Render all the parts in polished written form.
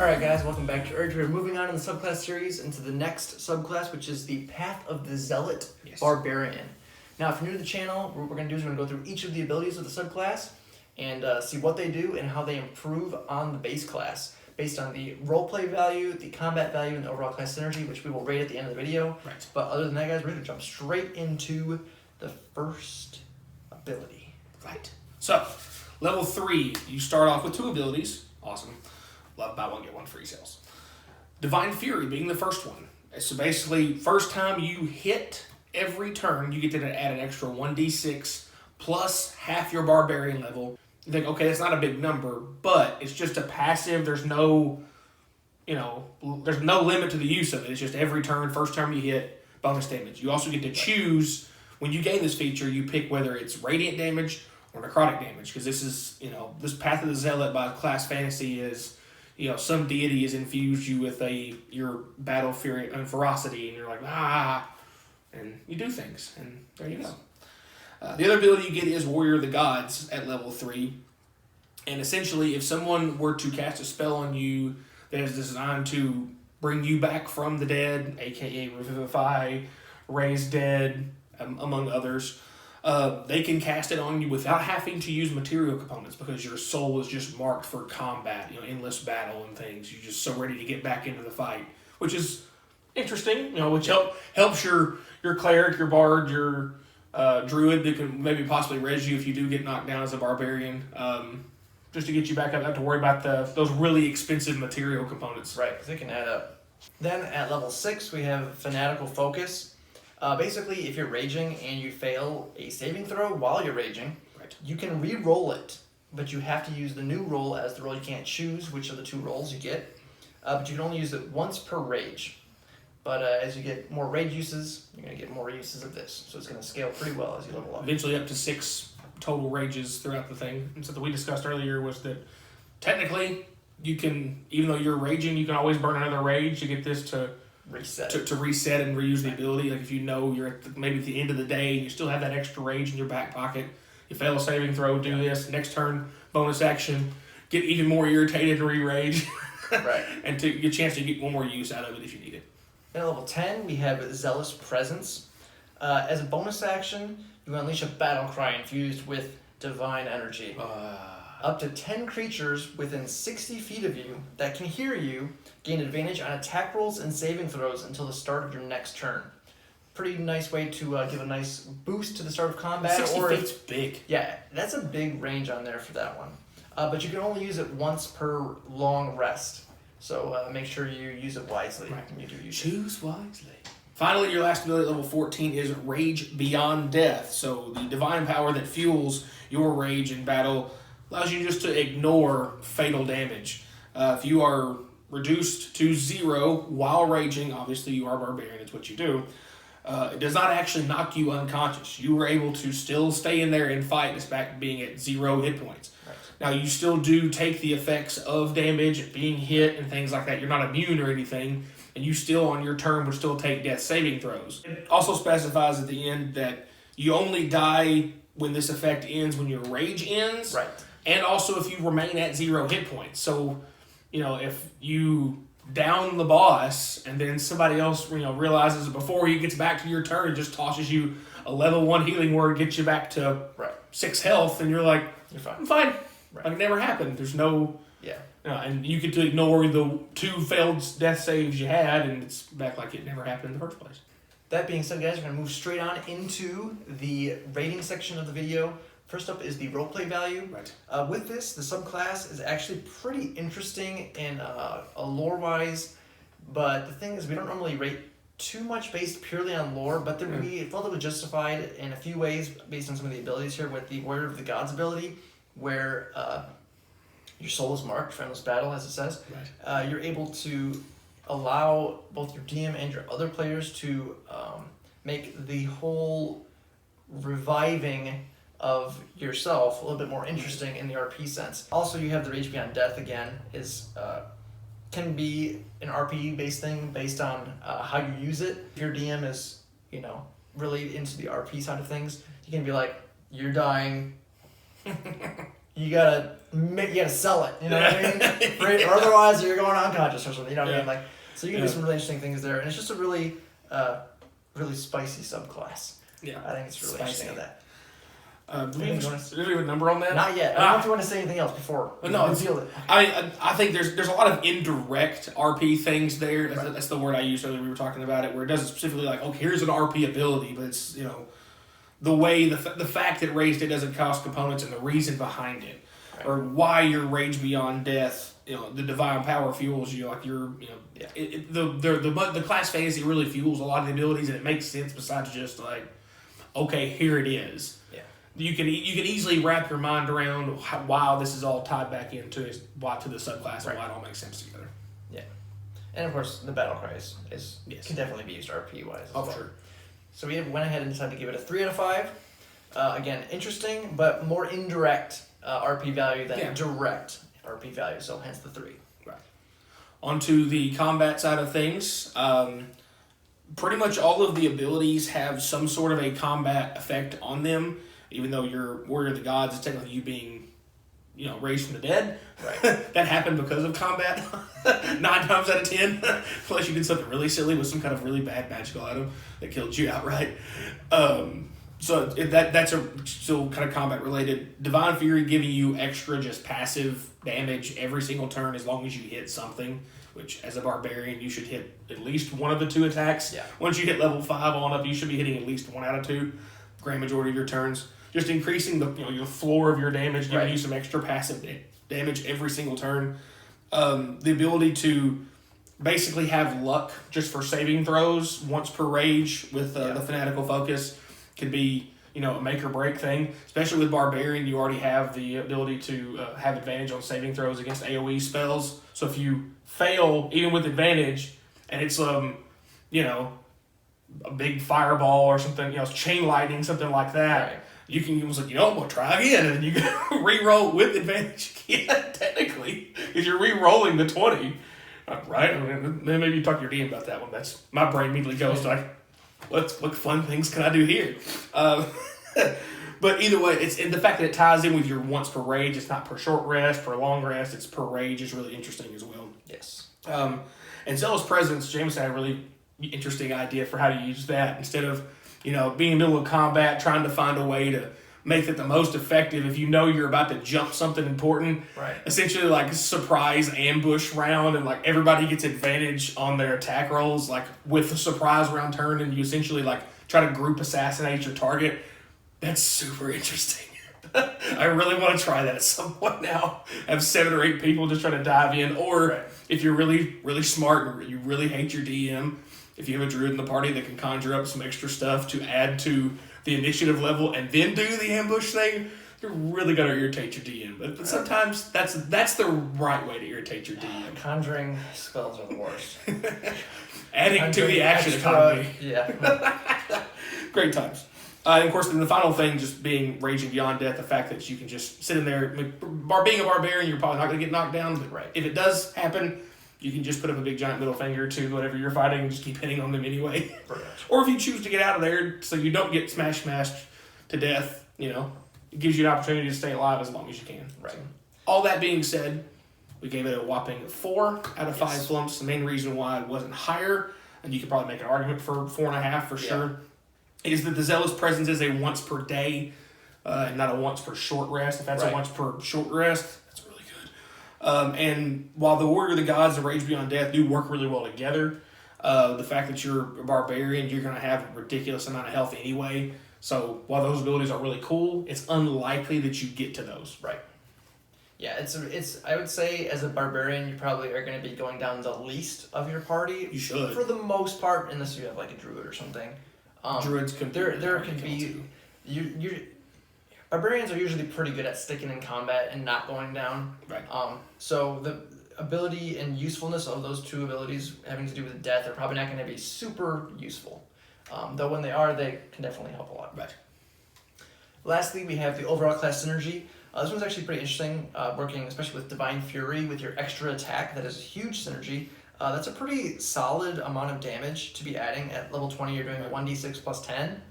Alright guys, welcome back to Urge. We're moving on in the subclass series into the next subclass, which is the Path of the Zealot Barbarian. Now, if you're new to the channel, what we're going to do is we're going to go through each of the abilities of the subclass and see what they do and how they improve on the base class based on the roleplay value, the combat value, and the overall class synergy, which we will rate at the end of the video. Right. But other than that, guys, we're going to jump straight into the first ability. Right. So, level 3, you start off with 2 abilities. Awesome. Love buy one, get one free sales. Divine Fury being the first one. So basically, first time you hit every turn, you get to add an extra 1d6 plus half your barbarian level. You think, okay, that's not a big number, but it's just a passive. There's no, there's no limit to the use of it. It's just every turn, first time you hit, bonus damage. You also get to choose, when you gain this feature, you pick whether it's radiant damage or necrotic damage, because this is, this Path of the Zealot by class fantasy is, some deity has infused you with your battle fury and ferocity, and you're like, and you do things, and there you go. The other ability you get is Warrior of the Gods at level 3, and essentially, if someone were to cast a spell on you that is designed to bring you back from the dead, aka Revivify, Raise Dead, among others, they can cast it on you without having to use material components because your soul is just marked for combat, endless battle and things. You're just so ready to get back into the fight, which is interesting, which helps your cleric, your bard, your druid that can maybe possibly res you if you do get knocked down as a barbarian, just to get you back up. Not have to worry about those really expensive material components. Right, because they can add up. Then at level 6, we have Fanatical Focus. Basically, if you're raging and you fail a saving throw while you're raging, you can re-roll it, but you have to use the new roll as the roll. You can't choose which of the 2 rolls you get, but you can only use it once per rage. But as you get more rage uses, you're going to get more uses of this, so it's going to scale pretty well as you level up. Eventually up to 6 total rages throughout the thing. And something we discussed earlier was that technically, you can, even though you're raging, you can always burn another rage to get this to reset to reset and reuse the ability. Like if you're at maybe at the end of the day and you still have that extra rage in your back pocket, you fail a saving throw, do this, next turn, bonus action, get even more irritated and re-rage. Right. And to get a chance to get one more use out of it if you need it. At level 10, we have Zealous Presence. As a bonus action, you unleash a battle cry infused with divine energy. Up to 10 creatures within 60 feet of you that can hear you gain advantage on attack rolls and saving throws until the start of your next turn. Pretty nice way to give a nice boost to the start of combat. 60 feet's big. Yeah, that's a big range on there for that one. But you can only use it once per long rest. So make sure you use it wisely when you do use it. Choose wisely. Finally, your last ability at level 14 is Rage Beyond Death. So the divine power that fuels your rage in battle allows you just to ignore fatal damage. If you are reduced to 0 while raging, obviously you are a barbarian, that's what you do, it does not actually knock you unconscious. You were able to still stay in there and fight despite being at 0 hit points. Right. Now, you still do take the effects of damage, being hit, and things like that. You're not immune or anything, and you still, on your turn, would still take death saving throws. It also specifies at the end that you only die when this effect ends, when your rage ends. Right. And also if you remain at 0 hit points. So, if you down the boss and then somebody else, realizes before he gets back to your turn, just tosses you a level 1 healing word, gets you back to 6 health, and you're like, you're fine. I'm fine. Right. Like it never happened. There's no... Yeah. And you get to ignore the 2 failed death saves you had, and it's back like it never happened in the first place. That being said, guys, we're going to move straight on into the rating section of the video. First up is the roleplay value. Right. With this, the subclass is actually pretty interesting and lore-wise, but the thing is we don't normally rate too much based purely on lore, but then we felt it was justified in a few ways based on some of the abilities here with the Warrior of the Gods ability, where your soul is marked for endless battle, as it says. Right. You're able to allow both your DM and your other players to make the whole reviving of yourself a little bit more interesting in the RP sense. Also, you have the Rage Beyond Death again, can be an RP based thing based on how you use it. If your DM is, really into the RP side of things, you can be like, you're dying, you gotta sell it. You know what I mean? Right? Or otherwise, you're going unconscious or something. You know what I mean? Like, so you can do some really interesting things there, and it's just a really, really spicy subclass. Yeah, I think it's really interesting of that. Do we have a number on that? Not yet. I don't know if you want to say anything else before. No, reveal it. I think there's a lot of indirect RP things there. That's the word I used earlier. We were talking about it, where it doesn't specifically like, oh, here's an RP ability, but it's the way the fact that raised it doesn't cost components and the reason behind it, or why your rage beyond death. The divine power fuels you. Like the class fantasy really fuels a lot of the abilities, and it makes sense. Besides just like, okay, here it is. Yeah. You can easily wrap your mind around why this is all tied back into the subclass and why it all makes sense together. Yeah, and of course the battle cry can definitely be used RP wise. Oh, sure. So we went ahead and decided to give it a 3 out of 5. Again, interesting, but more indirect RP value than direct RP value. So hence the 3. Right. Onto the combat side of things. Pretty much all of the abilities have some sort of a combat effect on them. Even though you're Warrior of the Gods, it's technically you being, raised from the dead. Right. That happened because of combat 9 times out of 10. Unless you did something really silly with some kind of really bad magical item that killed you outright. So that's still kind of combat related. Divine Fury giving you extra just passive damage every single turn as long as you hit something. Which, as a barbarian, you should hit at least one of the 2 attacks. Yeah. Once you hit level 5 on up, you should be hitting at least 1 out of 2. Grand majority of your turns. Just increasing the your floor of your damage, giving you some extra passive damage every single turn. The ability to basically have luck just for saving throws once per rage with the fanatical focus could be a make or break thing. Especially with barbarian, you already have the ability to have advantage on saving throws against AoE spells. So if you fail even with advantage, and it's a big fireball or something, chain lightning, something like that. Right. You can use we'll try again, and then you can re-roll with advantage again, technically, because you're re-rolling the 20, right? I mean, then maybe you talk to your DM about that one. That's my brain immediately goes to like, what fun things can I do here? But either way, and the fact that it ties in with your once per rage, it's not per short rest, per long rest, it's per rage is really interesting as well. Yes. And Zealous Presence, James had a really interesting idea for how to use that instead of being in the middle of combat, trying to find a way to make it the most effective. If you're about to jump something important, right? Essentially like surprise ambush round, and like everybody gets advantage on their attack rolls, like with the surprise round turn, and you essentially like try to group assassinate your target. That's super interesting. I really want to try that at some point now. Have 7 or 8 people just trying to dive in, or if you're really, really smart and you really hate your DM, if you have a druid in the party that can conjure up some extra stuff to add to the initiative level and then do the ambush thing, you're really going to irritate your DM. But sometimes that's the right way to irritate your DM. Conjuring spells are the worst. Adding to the action economy. Yeah. Great times. And of course, then the final thing just being Raging Beyond Death, the fact that you can just sit in there. Being a barbarian, you're probably not going to get knocked down. But if it does happen, you can just put up a big giant middle finger to whatever you're fighting and just keep hitting on them anyway. Or if you choose to get out of there so you don't get smashed to death, it gives you an opportunity to stay alive as long as you can. Right. So, all that being said, we gave it a whopping 4 out of 5 flumps. The main reason why it wasn't higher, and you could probably make an argument for 4.5 for sure, is that the Zealous Presence is a once per day, and not a once per short rest. If that's a once per short rest, that's really good. And while the Warrior of the Gods and Rage Beyond Death do work really well together, the fact that you're a barbarian, you're going to have a ridiculous amount of health anyway. So while those abilities are really cool, it's unlikely that you get to those. Right. Yeah, it's. I would say as a barbarian, you probably are going to be going down the least of your party. You should, for the most part, unless you have like a druid or something. Druids can there can be you barbarians are usually pretty good at sticking in combat and not going down. Right. So the ability and usefulness of those 2 abilities having to do with death are probably not going to be super useful. Though when they are, they can definitely help a lot. Right. Lastly, we have the overall class synergy. This one's actually pretty interesting, working especially with Divine Fury with your extra attack. That is a huge synergy. That's a pretty solid amount of damage to be adding. At level 20, you're doing a 1d6 plus 10.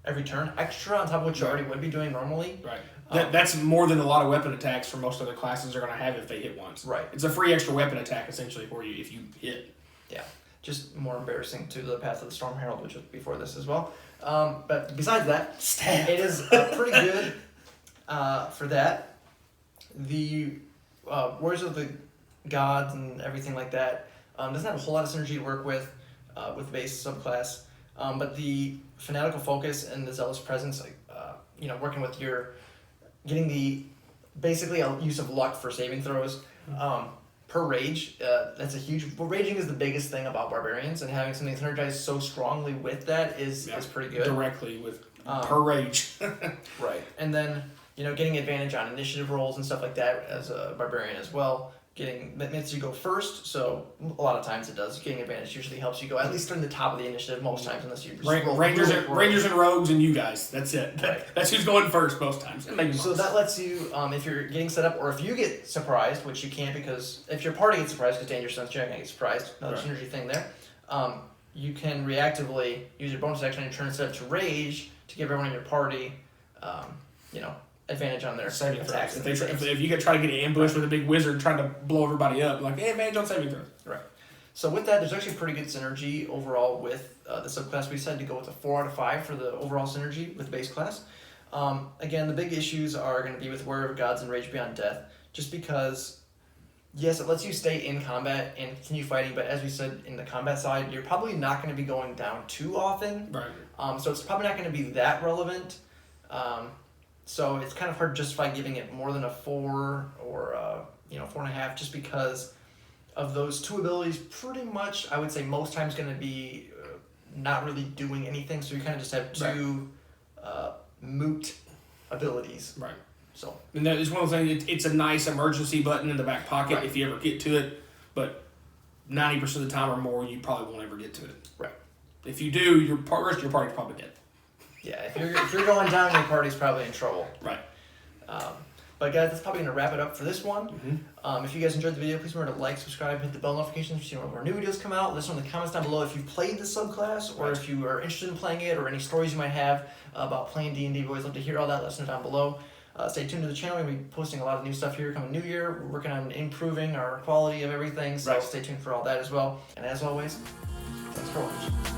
every turn extra on top of what you already would be doing normally. Right. That's more than a lot of weapon attacks for most other classes are going to have if they hit once. Right. It's a free extra weapon attack essentially for you if you hit. Yeah. Just more embarrassing to the Path of the Storm Herald, which was before this as well. But besides that, Stab. it is pretty good for that. The Warriors of the Gods and everything like that doesn't have a whole lot of synergy to work with base subclass. But the fanatical focus and the zealous presence, working with getting the basically a use of luck for saving throws per rage. That's a huge. Well, raging is the biggest thing about barbarians, and having something synergized so strongly with that is pretty good. Directly with per rage. Right, and then getting advantage on initiative rolls and stuff like that as a barbarian as well. That makes you go first, so a lot of times it does. Getting advantage usually helps you go at least in the top of the initiative most times, unless you just Rangers and rogues and you guys. That's it. Right. That's who's going first most times. So that lets you, if you're getting set up, or if you get surprised, which you can't because if your party gets surprised because Danger Sense, you're not going to get surprised. Another synergy thing there. You can reactively use your bonus action on your turn set to rage to give everyone in your party, advantage on their saving attacks. throws. If you could try to get an ambush with a big wizard trying to blow everybody up, like, hey, advantage on saving throws. Right. So with that, there's actually pretty good synergy overall with the subclass. We decided to go with a 4 out of 5 for the overall synergy with base class. Again, the big issues are going to be with Warrior of Gods and Rage Beyond Death, just because, yes, it lets you stay in combat and continue fighting, but as we said, in the combat side, you're probably not going to be going down too often. Right. So it's probably not going to be that relevant. So it's kind of hard to justify giving it more than a 4 or 4.5, just because of those two abilities. Pretty much, I would say most times going to be not really doing anything. So you kind of just have two moot abilities. Right. So. And that is one of those things. It's a nice emergency button in the back pocket if you ever get to it, but 90% of the time or more, you probably won't ever get to it. Right. If you do, rest of your party's probably dead. Yeah, if you're going down, your party's probably in trouble. Right. But guys, that's probably going to wrap it up for this one. Mm-hmm. If you guys enjoyed the video, please remember to like, subscribe, hit the bell notifications to see when our new videos come out. Let us know in the comments down below if you played the subclass or if you are interested in playing it or any stories you might have about playing D&D. We always love to hear all that. Let us know down below. Stay tuned to the channel. We'll be posting a lot of new stuff here coming New Year. We're working on improving our quality of everything, so stay tuned for all that as well. And as always, thanks for watching.